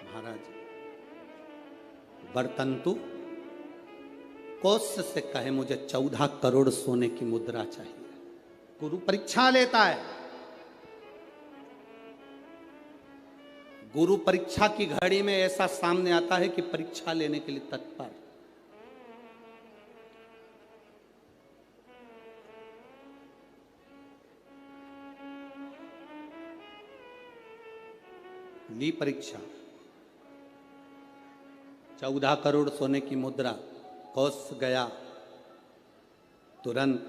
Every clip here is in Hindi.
महाराज बरतंतु कौत्स से कहे मुझे 14 करोड़ सोने की मुद्रा चाहिए। गुरु परीक्षा लेता है। गुरु परीक्षा की घड़ी में ऐसा सामने आता है कि परीक्षा लेने के लिए तत्पर। ली परीक्षा, 14 करोड़ सोने की मुद्रा। कौत्स गया तुरंत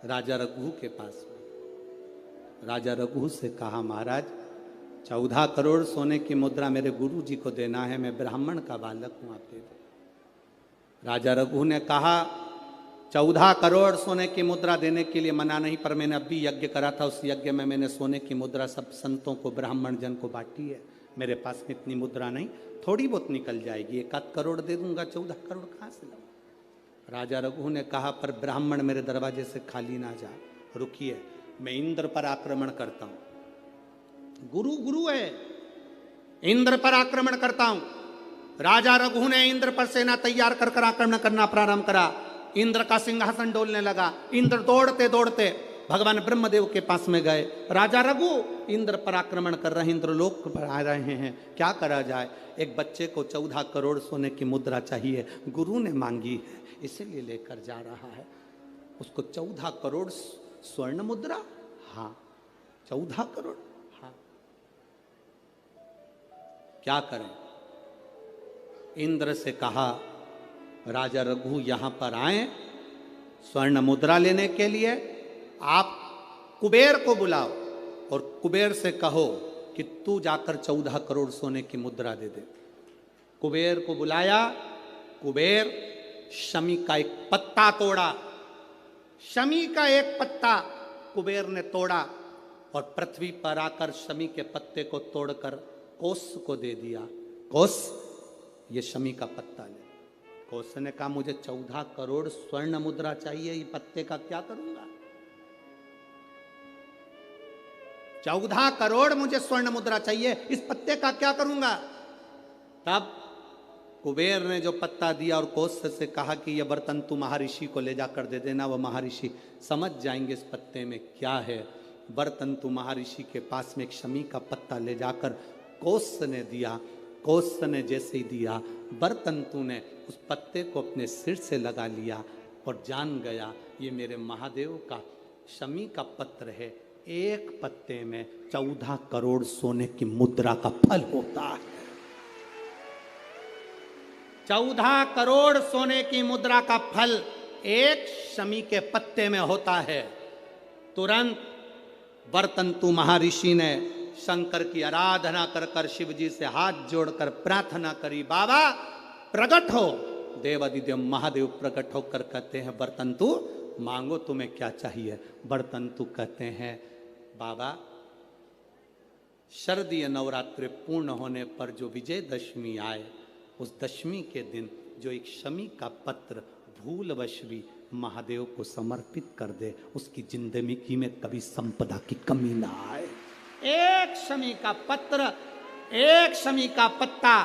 राजा रघु के पास में। राजा रघु से कहा महाराज 14 करोड़ सोने की मुद्रा मेरे गुरु जी को देना है, मैं ब्राह्मण का बालक हूं, आप दे दो। राजा रघु ने कहा 14 करोड़ सोने की मुद्रा देने के लिए मना नहीं, पर मैंने अभी यज्ञ करा था, उस यज्ञ में मैंने सोने की मुद्रा सब संतों को ब्राह्मण जन को बांटी है। मेरे पास में इतनी मुद्रा नहीं, थोड़ी बहुत निकल जाएगी, 1 करोड़ दे दूंगा, 14 करोड़ कहाँ से लाऊं? राजा रघु ने कहा पर ब्राह्मण मेरे दरवाजे से खाली ना जा, रुकिए मैं इंद्र पर आक्रमण करता हूं। गुरु गुरु है, इंद्र पर आक्रमण करता हूं। राजा रघु ने इंद्र पर सेना तैयार कर कर आक्रमण करना प्रारंभ करा। इंद्र का सिंहासन डोलने लगा। इंद्र दौड़ते दौड़ते भगवान ब्रह्मदेव के पास में गए। राजा रघु इंद्र पर आक्रमण कर रहे हैं, इंद्रलोक पर आ रहे हैं, क्या करा जाए? एक बच्चे को 14 करोड़ सोने की मुद्रा चाहिए, गुरु ने मांगी है इसीलिए लेकर जा रहा है। उसको 14 करोड़ स्वर्ण मुद्रा, हाँ 14 करोड़, हाँ क्या करें? इंद्र से कहा राजा रघु यहां पर आए स्वर्ण मुद्रा लेने के लिए, आप कुबेर को बुलाओ और कुबेर से कहो कि तू जाकर 14 करोड़ सोने की मुद्रा दे दे। कुबेर को बुलाया। कुबेर शमी का एक पत्ता तोड़ा। शमी का एक पत्ता कुबेर ने तोड़ा और पृथ्वी पर आकर शमी के पत्ते को तोड़कर कोस को दे दिया। कोस ये शमी का पत्ता ले। कोस ने कहा मुझे 14 करोड़ स्वर्ण मुद्रा चाहिए, ये पत्ते का क्या करूंगा? 14 करोड़ मुझे स्वर्ण मुद्रा चाहिए, इस पत्ते का क्या करूंगा? तब कुबेर ने जो पत्ता दिया और कोस से कहा कि यह बरतंतु महर्षि को ले जाकर दे देना, वह महर्षि समझ जाएंगे इस पत्ते में क्या है। बरतंतु महर्षि के पास में एक शमी का पत्ता ले जाकर कोस ने दिया। कोस ने जैसे ही दिया, बरतंतु ने उस पत्ते को अपने सिर से लगा लिया और जान गया ये मेरे महादेव का शमी का पत्र है। एक पत्ते में 14 करोड़ सोने की मुद्रा का फल होता है। 14 करोड़ सोने की मुद्रा का फल एक शमी के पत्ते में होता है। तुरंत बरतंतु महर्षि ने शंकर की आराधना कर कर शिव जी से हाथ जोड़कर प्रार्थना करी, बाबा प्रकट हो। देवादिदेव महादेव प्रकट होकर कहते हैं बरतंतु मांगो तुम्हें क्या चाहिए? बरतंतु कहते हैं बाबा शरदीय नवरात्रि पूर्ण होने पर जो विजयदशमी आए, उस दशमी के दिन जो एक शमी का पत्र भूलवश भी महादेव को समर्पित कर दे, उसकी जिंदगी में कभी संपदा की कमी ना आए। एक शमी का पत्र, एक शमी का पत्ता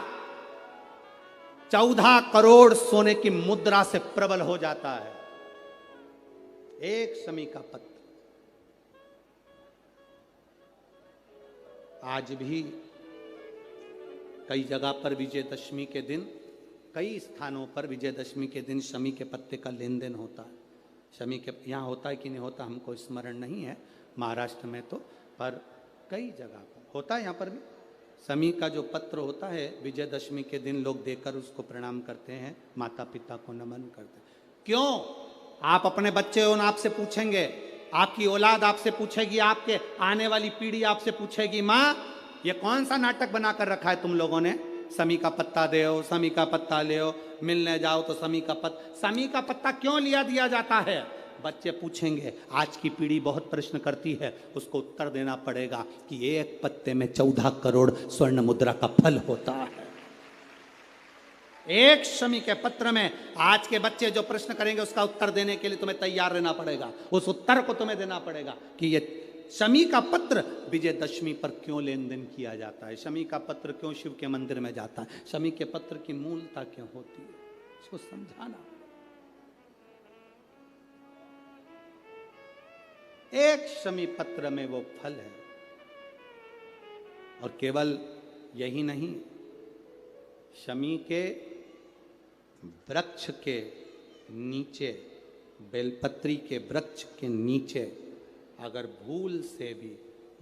14 करोड़ सोने की मुद्रा से प्रबल हो जाता है। एक शमी का पत्र। आज भी कई जगह पर विजयदशमी के दिन, कई स्थानों पर विजयदशमी के दिन शमी के पत्ते का लेन देन होता है। शमी के यहाँ होता है कि नहीं होता हमको स्मरण नहीं है, महाराष्ट्र में तो, पर कई जगह पर होता है। यहाँ पर भी शमी का जो पत्र होता है विजयदशमी के दिन लोग देकर उसको प्रणाम करते हैं, माता पिता को नमन करते हैं। क्यों? आप अपने बच्चे हो, आपसे पूछेंगे, आपकी औलाद आपसे पूछेगी, आपके आने वाली पीढ़ी आपसे पूछेगी, माँ ये कौन सा नाटक बनाकर रखा है तुम लोगों ने? शमी का पत्ता दे, शमी का पत्ता ले, मिलने जाओ तो शमी का पत्ता। शमी का पत्ता क्यों लिया दिया जाता है? बच्चे पूछेंगे, आज की पीढ़ी बहुत प्रश्न करती है, उसको उत्तर देना पड़ेगा कि एक पत्ते में 14 करोड़ स्वर्ण मुद्रा का फल होता है। एक शमी के पत्र में आज के बच्चे जो प्रश्न करेंगे उसका उत्तर देने के लिए तुम्हें तैयार रहना पड़ेगा। उस उत्तर को तुम्हें देना पड़ेगा कि ये शमी का पत्र विजयदशमी पर क्यों लेन देन किया जाता है, शमी का पत्र क्यों शिव के मंदिर में जाता है, शमी के पत्र की मूलता क्यों होती है, इसको समझाना। एक शमी पत्र में वो फल है। और केवल यही नहीं, शमी के वृक्ष के नीचे, बेलपत्री के वृक्ष के नीचे अगर भूल से भी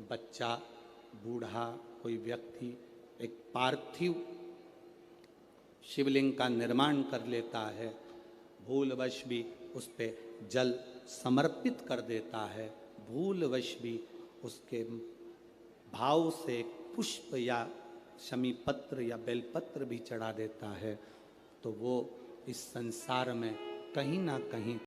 बच्चा, बूढ़ा, कोई व्यक्ति एक पार्थिव शिवलिंग का निर्माण कर लेता है, भूलवश भी उस पे जल समर्पित कर देता है, भूलवश भी उसके भाव से पुष्प या शमी पत्र या बेलपत्र भी चढ़ा देता है, तो वो इस संसार में कहीं ना कहीं